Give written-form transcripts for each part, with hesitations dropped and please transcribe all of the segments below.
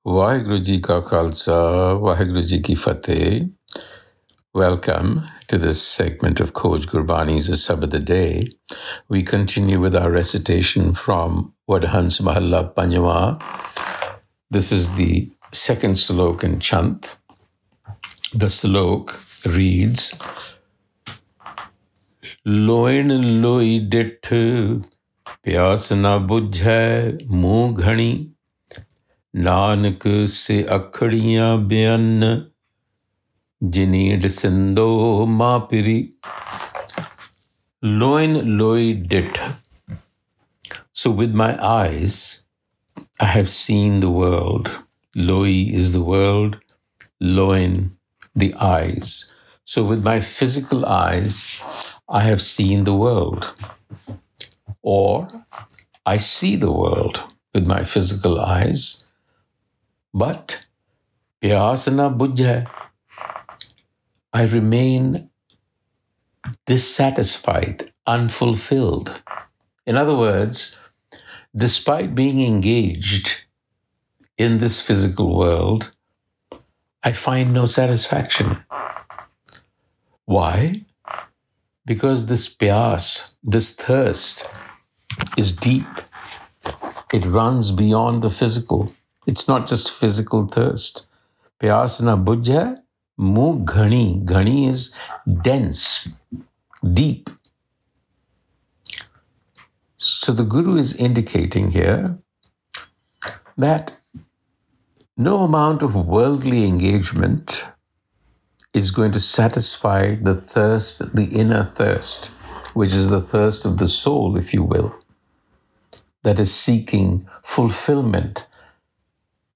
Vaheguru Ji Ka Khalsa, Vaheguru Ji Ki Fateh. Welcome to this segment of Coach Gurbani's a-sabad-a-day. We continue with our recitation from Vadhans Mahalla Panjwa. This is the second slok in Chant. The slok reads, Loin Loi Dith, प्यास ना बुझै मुँह घणी नानक से अखड़ियां बयान जिनी सिंधो माँ पिरी. Loin Loi Dith. So with my eyes, I have seen the world. Loi is the world, loin, the eyes. So with my physical eyes, I have seen the world. Or I see the world with my physical eyes, but pyas na bujha, I remain dissatisfied, unfulfilled. In other words, despite being engaged in this physical world, I find no satisfaction. Why? Because this pyas, this thirst, is deep. It runs beyond the physical. It's not just physical thirst. Pyas na bujha mu ghani. Ghani is dense, deep. So the Guru is indicating here that no amount of worldly engagement is going to satisfy the thirst, the inner thirst, which is the thirst of the soul, if you will, that is seeking fulfillment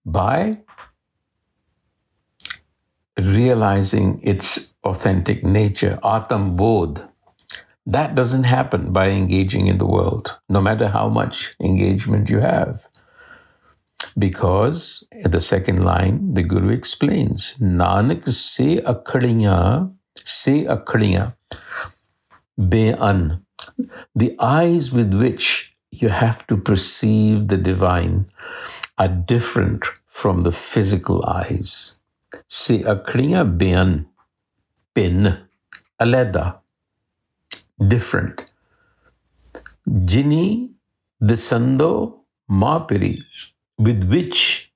by realizing its authentic nature, Atam Bodh. That doesn't happen by engaging in the world, no matter how much engagement you have. Because in the second line, the Guru explains, Nanak se akhadiyan, be'an. The eyes with which you have to perceive the divine are different from the physical eyes. Se akhadiyan be'an, pin, aleda, different. Jini desando mapiri, with which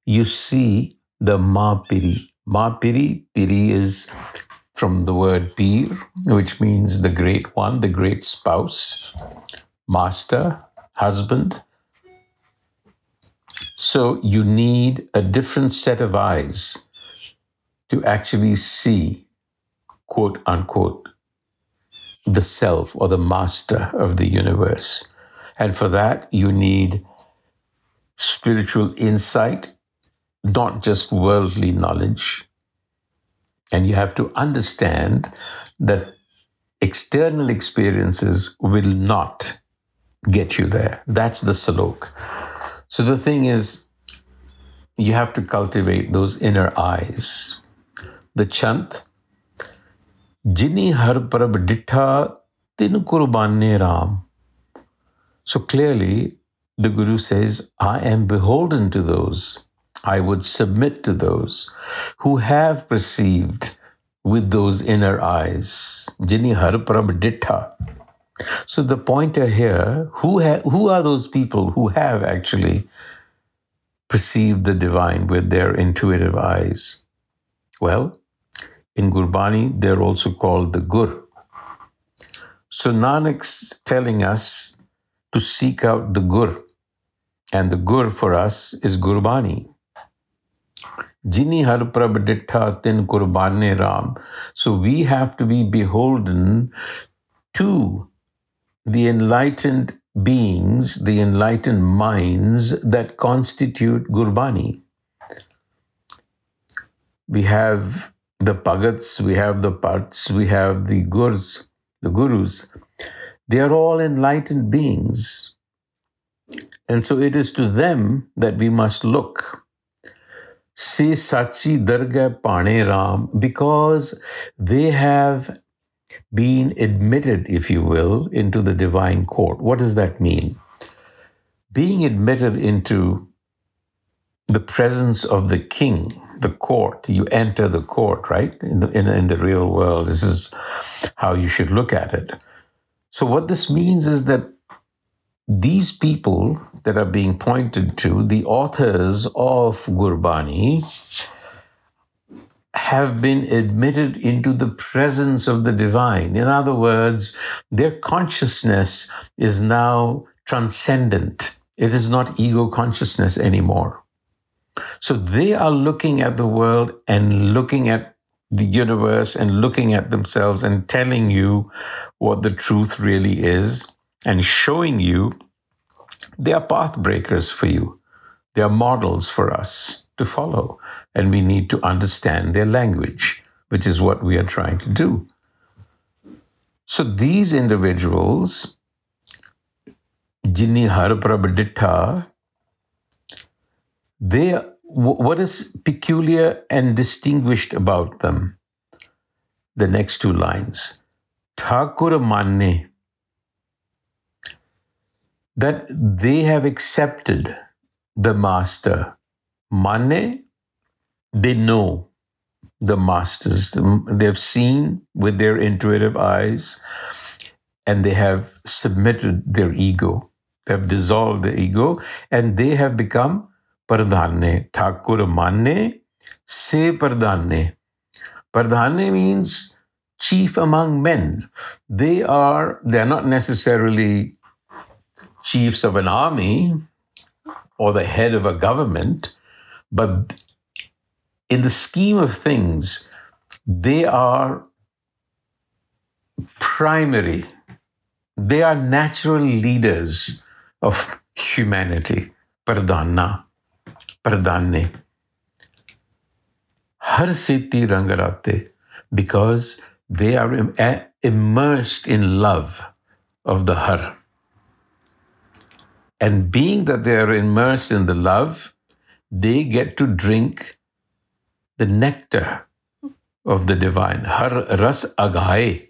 you see the mapiri. Mapiri, piri is from the word pir, which means the great one, the great spouse, master, husband. So you need a different set of eyes to actually see, quote unquote, the self or the master of the universe. And for that, you need spiritual insight, not just worldly knowledge. And you have to understand that external experiences will not get you there. That's the salok. So the thing is, you have to cultivate those inner eyes. The chant, Jini har prab dittha tin kurbane ram. So clearly, the Guru says, I am beholden to those, I would submit to those who have perceived with those inner eyes. Jini har prab dittha. So the pointer here, who are those people who have actually perceived the divine with their intuitive eyes? Well, in Gurbani, they're also called the Gur. So Nanak's telling us to seek out the Gur. And the Gur for us is Gurbani. Jini har prab dittha tin kurbane ram. So we have to be beholden to the enlightened beings, the enlightened minds that constitute Gurbani. We have the Bhagats, we have the Parts, we have the Gurus, the Gurus. They are all enlightened beings. And so it is to them that we must look. Se Sachi Dargah Pane Ram, because they have been admitted, if you will, into the divine court. What does that mean? Being admitted into the presence of the king, the court. You enter the court, right? In the real world, this is how you should look at it. So what this means is that these people that are being pointed to, the authors of Gurbani, have been admitted into the presence of the divine. In other words, their consciousness is now transcendent. It is not ego consciousness anymore. So they are looking at the world and looking at the universe and looking at themselves and telling you what the truth really is and showing you they are path breakers for you. They are models for us to follow. And we need to understand their language, which is what we are trying to do. So these individuals, Jinni Har Prabh Dittha, what is peculiar and distinguished about them? The next two lines. Thakur Manne, that they have accepted the master. Manne, they know the masters. They've seen with their intuitive eyes, and they have submitted their ego. They have dissolved the ego, and they have become Pardhanne. Thakur Manne se Pardhanne. Pardhanne means chief among men. They are not necessarily chiefs of an army or the head of a government, but in the scheme of things, they are primary. They are natural leaders of humanity. Pardhanne. Har Siti Rangarate, because they are immersed in love of the Har. And being that they are immersed in the love, they get to drink the nectar of the divine. Har ras agaye.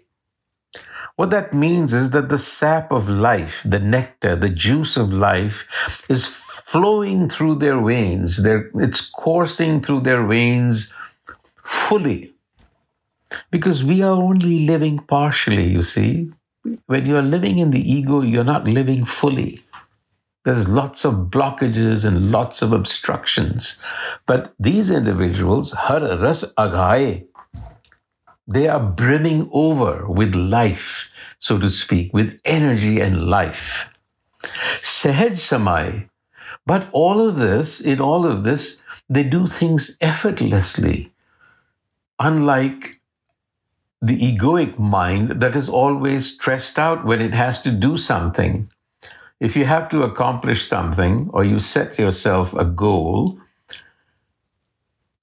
What that means is that the sap of life, the nectar, the juice of life is flowing through their veins. It's coursing through their veins fully. Because we are only living partially, you see. When you are living in the ego, you're not living fully. There's lots of blockages and lots of obstructions. But these individuals, har ras agaye, they are brimming over with life, so to speak, with energy and life. Sahaj samai. But in all of this, they do things effortlessly. Unlike the egoic mind that is always stressed out when it has to do something. If you have to accomplish something or you set yourself a goal,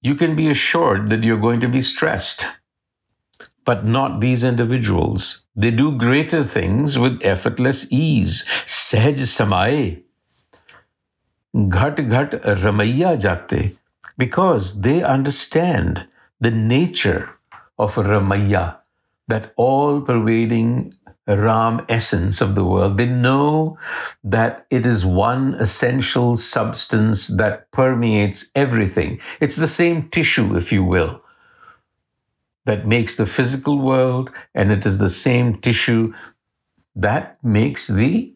you can be assured that you're going to be stressed. But not these individuals. They do greater things with effortless ease. Sahaj samai. Ghat ghat ramaiya jate. Because they understand the nature of Ramaiya, that all-pervading Ram essence of the world. They know that it is one essential substance that permeates everything. It's the same tissue, if you will, that makes the physical world, and it is the same tissue that makes the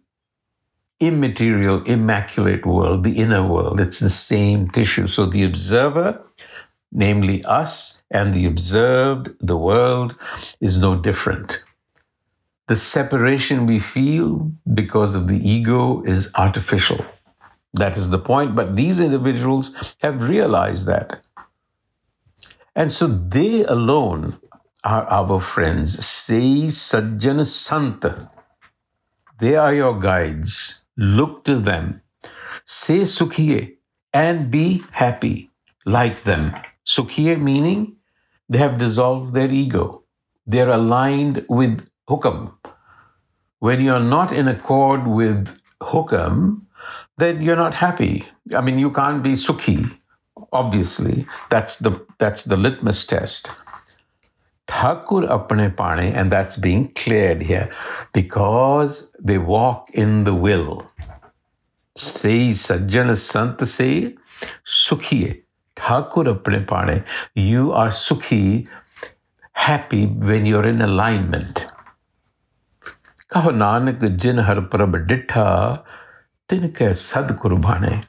immaterial, immaculate world, the inner world. It's the same tissue. So the observer, namely us, and the observed, the world, is no different. The separation we feel because of the ego is artificial. That is the point. But these individuals have realized that. And so they alone are our friends. Sei Sajjan Sant. They are your guides. Look to them. Say Sukhiye and be happy like them. Sukhiye meaning they have dissolved their ego. They're aligned with hukam. When you're not in accord with hukam, then you're not happy. I mean, you can't be sukhi, obviously. That's the litmus test. Thakur apne pane, and that's being cleared here, because they walk in the will. Say Sajjan Sant say, सुखी है ठाकुर अपने पाने you are सुखी happy when you're in alignment कहो नानक जिन हर प्रभ डिठा तिनके सद कुर्बाने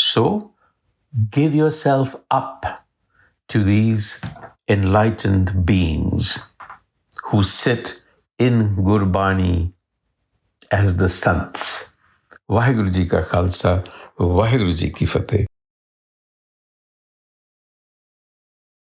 so give yourself up to these enlightened beings who sit in Gurbani as the sants Waheguru ji का खालसा वाहिगुरु जी की फतेह